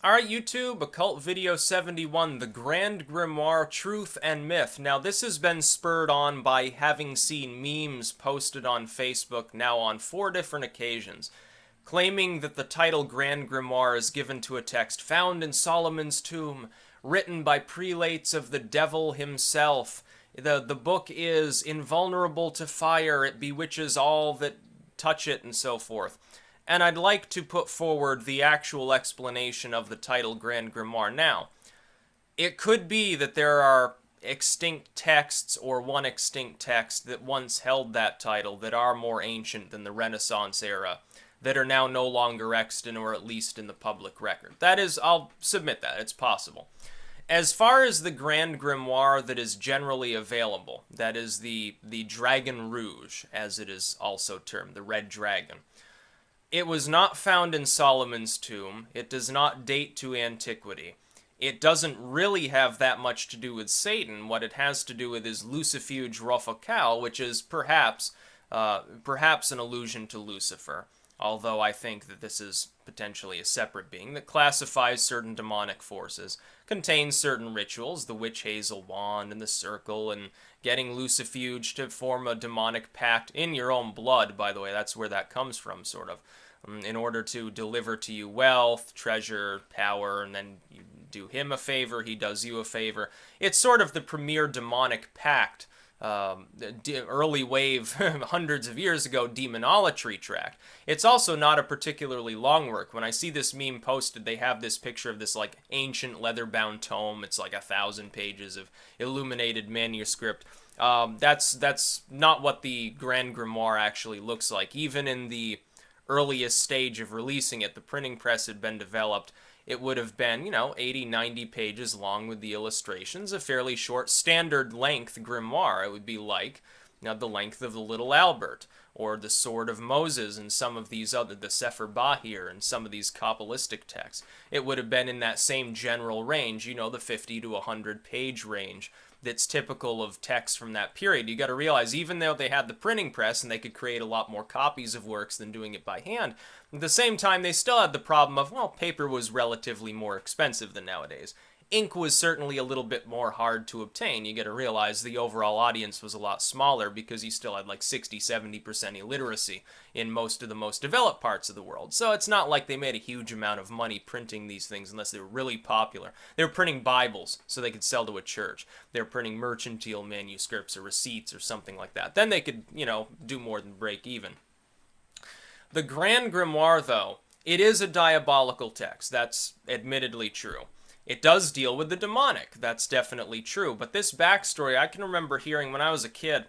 Alright, YouTube, Occult Video 71, The Grand Grimoire, Truth and Myth. Now, this has been spurred on by having seen memes posted on Facebook now on 4 different occasions, claiming that the title Grand Grimoire is given to a text found in Solomon's tomb, written by prelates of the devil himself. The book is invulnerable to fire, it bewitches all that touch it, and so forth. And I'd like to put forward the actual explanation of the title Grand Grimoire now. It could be that there are extinct texts or one extinct text that once held that title that are more ancient than the Renaissance era, that are now no longer extant or at least in the public record. That is, I'll submit that, it's possible. As far as the Grand Grimoire that is generally available, that is the Dragon Rouge, as it is also termed, the Red Dragon. It was not found in Solomon's tomb. It does not date to antiquity. It doesn't really have that much to do with Satan. What it has to do with is Lucifuge Rofocal, which is perhaps an allusion to Lucifer. Although I think that this is potentially a separate being that classifies certain demonic forces, contains certain rituals, the witch hazel wand and the circle, and getting Lucifuge to form a demonic pact in your own blood, by the way, that's where that comes from, sort of, in order to deliver to you wealth, treasure, power, and then you do him a favor, he does you a favor. It's sort of the premier demonic pact, early wave, hundreds of years ago, demonolatry tract. It's also not a particularly long work. When I see this meme posted, they have this picture of this like ancient leather-bound tome. It's like 1,000 pages of illuminated manuscript. That's not what the Grand Grimoire actually looks like. Even in the earliest stage of releasing it, the printing press had been developed. It would have been, 80, 90 pages long with the illustrations, a fairly short, standard length grimoire. It would be like the length of the Little Albert, or the Sword of Moses, and some of these other, the Sefer Bahir, and some of these Kabbalistic texts. It would have been in that same general range, the 50 to 100 page range that's typical of texts from that period. You got to realize, even though they had the printing press and they could create a lot more copies of works than doing it by hand, at the same time they still had the problem of, paper was relatively more expensive than nowadays. Ink was certainly a little bit more hard to obtain. You got to realize the overall audience was a lot smaller because you still had like 60-70% illiteracy in most of the most developed parts of the world. So it's not like they made a huge amount of money printing these things unless they were really popular. They were printing Bibles so they could sell to a church. They were printing mercantile manuscripts or receipts or something like that. Then they could, do more than break even. The Grand Grimoire, though, it is a diabolical text. That's admittedly true. It does deal with the demonic, that's definitely true, but this backstory, I can remember hearing when I was a kid,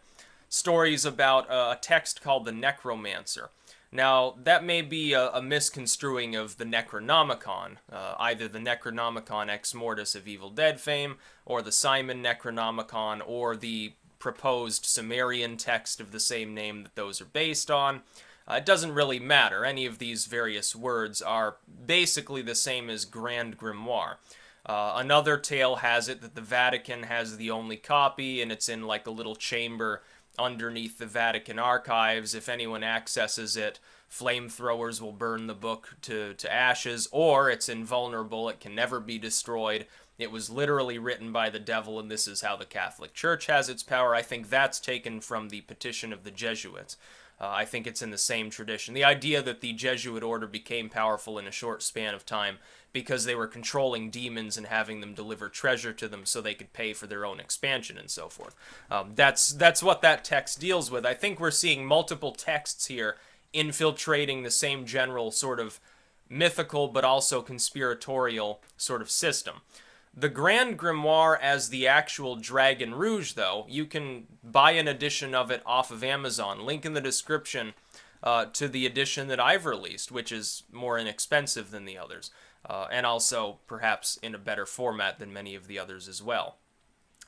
stories about a text called the Necromancer. Now, that may be a misconstruing of the Necronomicon, either the Necronomicon Ex Mortis of Evil Dead fame, or the Simon Necronomicon, or the proposed Sumerian text of the same name that those are based on. It doesn't really matter. Any of these various words are basically the same as Grand Grimoire. Another tale has it that the Vatican has the only copy, and it's in like a little chamber underneath the Vatican archives. If anyone accesses it, flamethrowers will burn the book to ashes, or it's invulnerable, it can never be destroyed. It was literally written by the devil, and this is how the Catholic Church has its power. I think that's taken from the Petition of the Jesuits. I think it's in the same tradition. The idea that the Jesuit order became powerful in a short span of time because they were controlling demons and having them deliver treasure to them so they could pay for their own expansion and so forth. That's what that text deals with. I think we're seeing multiple texts here infiltrating the same general sort of mythical but also conspiratorial sort of system. The Grand Grimoire as the actual Dragon Rouge, though, you can buy an edition of it off of Amazon. Link in the description to the edition that I've released, which is more inexpensive than the others, and also perhaps in a better format than many of the others as well.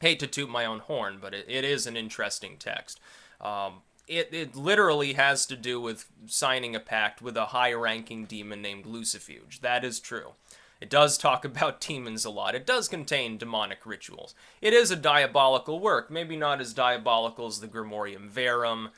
Hate to toot my own horn, but it is an interesting text. It literally has to do with signing a pact with a high-ranking demon named Lucifuge. That is true. It does talk about demons a lot. It does contain demonic rituals. It is a diabolical work. Maybe not as diabolical as the Grimorium Verum.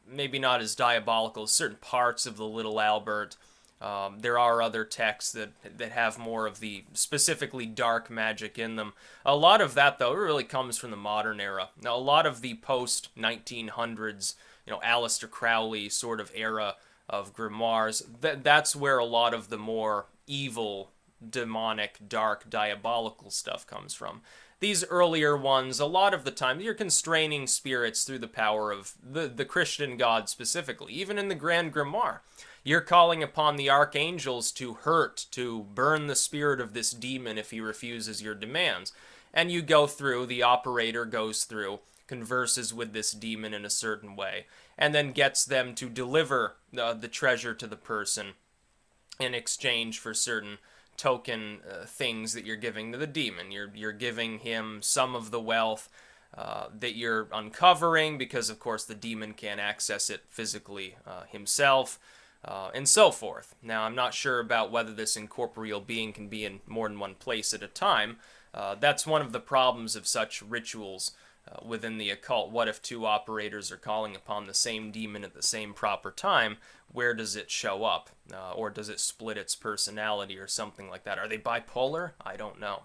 Maybe not as diabolical as certain parts of the Little Albert. There are other texts that have more of the specifically dark magic in them. A lot of that, though, really comes from the modern era. Now, a lot of the post-1900s, Aleister Crowley sort of era of grimoires, that's where a lot of the more evil, demonic, dark, diabolical stuff comes from. These earlier ones, a lot of the time, you're constraining spirits through the power of the Christian God specifically. Even in the Grand Grimoire, you're calling upon the archangels to hurt, to burn the spirit of this demon if he refuses your demands. And you go through, the operator goes through, converses with this demon in a certain way, and then gets them to deliver the treasure to the person in exchange for certain token things that you're giving to the demon. You're giving him some of the wealth that you're uncovering because, of course, the demon can't access it physically himself, and so forth. Now, I'm not sure about whether this incorporeal being can be in more than one place at a time. That's one of the problems of such rituals within the occult. What if two operators are calling upon the same demon at the same proper time? Where does it show up? Or does it split its personality or something like that? Are they bipolar? I don't know.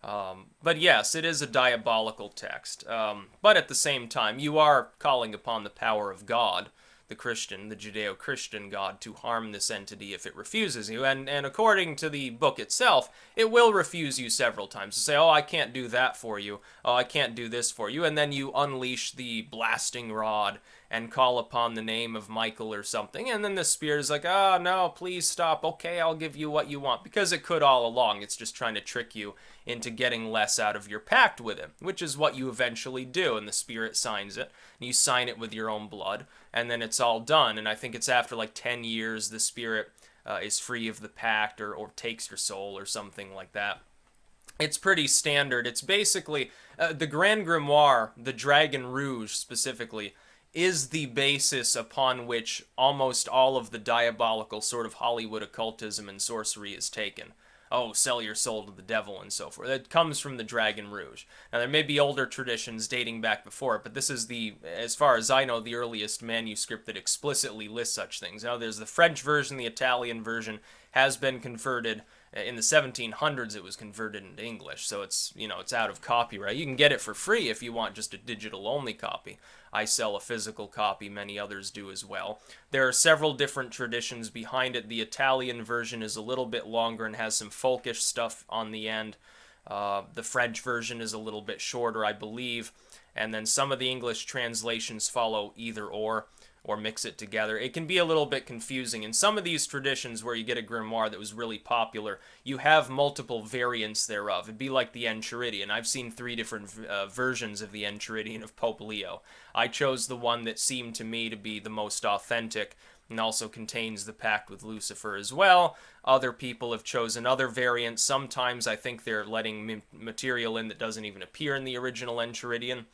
But yes, it is a diabolical text. But at the same time, you are calling upon the power of God, the Judeo-Christian God, to harm this entity if it refuses you. And according to the book itself, it will refuse you several times to say, oh, I can't do that for you. Oh, I can't do this for you. And then you unleash the blasting rod and call upon the name of Michael or something. And then the spirit is like, oh, no, please stop. Okay, I'll give you what you want. Because it could all along. It's just trying to trick you into getting less out of your pact with him, which is what you eventually do. And the spirit signs it. And you sign it with your own blood. And then it's all done. And I think it's after like 10 years the spirit is free of the pact or takes your soul or something like that. It's pretty standard. It's basically the Grand Grimoire, the Dragon Rouge specifically, is the basis upon which almost all of the diabolical sort of Hollywood occultism and sorcery is taken. Oh, sell your soul to the devil and so forth. It comes from the Dragon Rouge. Now, there may be older traditions dating back before it, but this is as far as I know, the earliest manuscript that explicitly lists such things. Now, there's the French version, the Italian version has been converted. In the 1700s, it was converted into English, so it's out of copyright. You can get it for free if you want just a digital-only copy. I sell a physical copy, many others do as well. There are several different traditions behind it. The Italian version is a little bit longer and has some folkish stuff on the end. The French version is a little bit shorter, I believe, and then some of the English translations follow either or mix it together. It can be a little bit confusing. In some of these traditions where you get a grimoire that was really popular, you have multiple variants thereof. It'd be like the Enchiridion. I've seen 3 different versions of the Enchiridion of Pope Leo. I chose the one that seemed to me to be the most authentic and also contains the pact with Lucifer as well. Other people have chosen other variants. Sometimes I think they're letting material in that doesn't even appear in the original Enchiridion.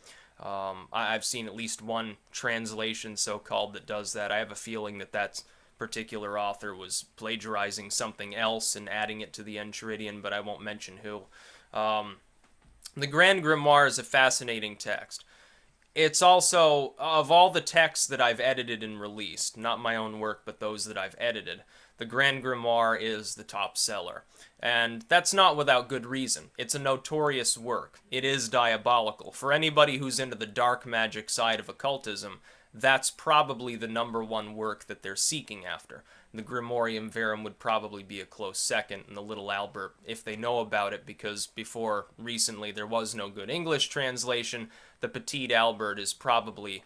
I've seen at least one translation, so-called, that does that. I have a feeling that particular author was plagiarizing something else and adding it to the Enchiridion, but I won't mention who. The Grand Grimoire is a fascinating text. It's also, of all the texts that I've edited and released, not my own work, but those that I've edited, the Grand Grimoire is the top seller. And that's not without good reason. It's a notorious work. It is diabolical. For anybody who's into the dark magic side of occultism, that's probably the #1 work that they're seeking after. The Grimorium Verum would probably be a close second, and the Little Albert, if they know about it, because before recently there was no good English translation, the Petit Albert is probably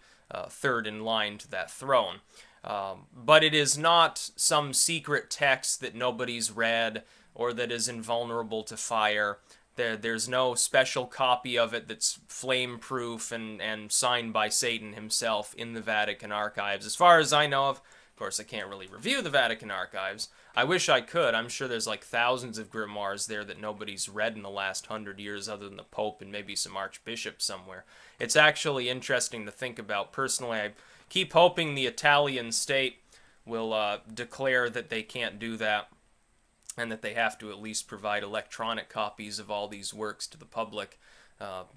third in line to that throne. But it is not some secret text that nobody's read or that is invulnerable to fire. There's no special copy of it that's flame-proof and signed by Satan himself in the Vatican archives. As far as I know of course, I can't really review the Vatican archives. I wish I could. I'm sure there's like thousands of grimoires there that nobody's read in the last 100 years other than the Pope and maybe some archbishop somewhere. It's actually interesting to think about. Personally, I keep hoping the Italian state will declare that they can't do that, and that they have to at least provide electronic copies of all these works to the public.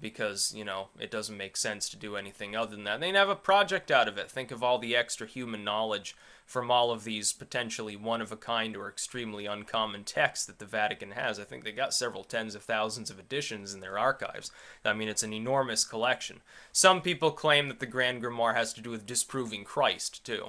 because, you know, it doesn't make sense to do anything other than that. They have a project out of it. Think of all the extra human knowledge from all of these potentially one-of-a-kind or extremely uncommon texts that the Vatican has. I think they got several tens of thousands of editions in their archives. I mean, it's an enormous collection. Some people claim that the Grand Grimoire has to do with disproving Christ, too.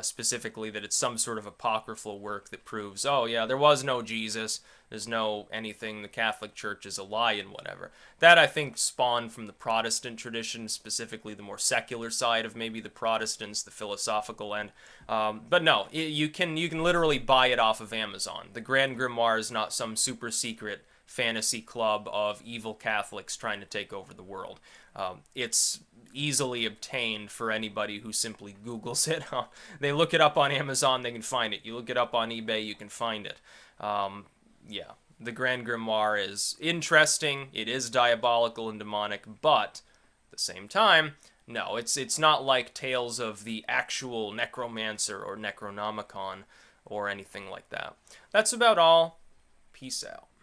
Specifically that it's some sort of apocryphal work that proves, oh yeah, there was no Jesus, there's no anything, the Catholic Church is a lie and whatever. That, I think, spawned from the Protestant tradition, specifically the more secular side of maybe the Protestants, the philosophical end. But no, you can literally buy it off of Amazon. The Grand Grimoire is not some super secret fantasy club of evil Catholics trying to take over the world. It's easily obtained for anybody who simply Googles it. They look it up on Amazon, they can find it. You look it up on eBay, you can find it. Yeah, the Grand Grimoire is interesting. It is diabolical and demonic, but at the same time, no, it's not like Tales of the actual Necromancer or Necronomicon or anything like that. That's about all. Peace out.